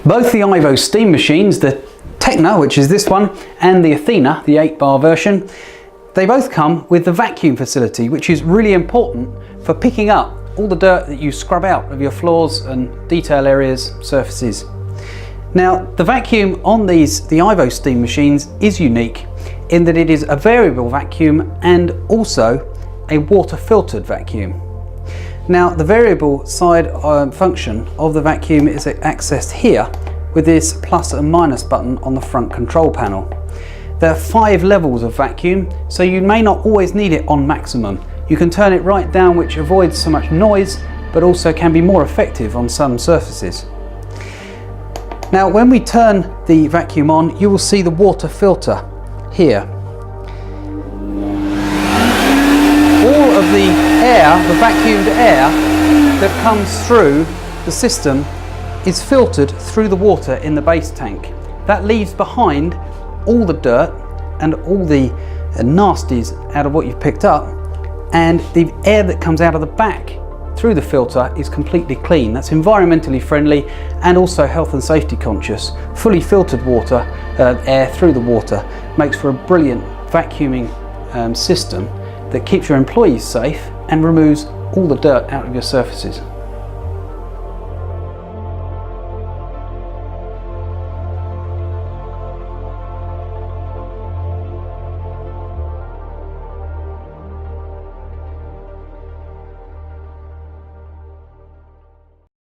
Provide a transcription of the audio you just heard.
Both the IVo Steam machines, the Tekna, which is this one, and the Athena, the 8-bar version, they both come with the vacuum facility, which is really important for picking up all the dirt that you scrub out of your floors and detail areas, surfaces. Now, the vacuum on the IVo Steam machines is unique in that it is a variable vacuum and also a water filtered vacuum. Now, the variable side function of the vacuum is accessed here with this plus and minus button on the front control panel. There are 5 levels of vacuum, so you may not always need it on maximum. You can turn it right down, which avoids so much noise, but also can be more effective on some surfaces. Now, when we turn the vacuum on, you will see the water filter here. All of the air, the vacuumed air that comes through the system is filtered through the water in the base tank. That leaves behind all the dirt and all the nasties out of what you've picked up, and the air that comes out of the back through the filter is completely clean. That's environmentally friendly and also health and safety conscious. Fully filtered water, air through the water, makes for a brilliant vacuuming system that keeps your employees safe and removes all the dirt out of your surfaces.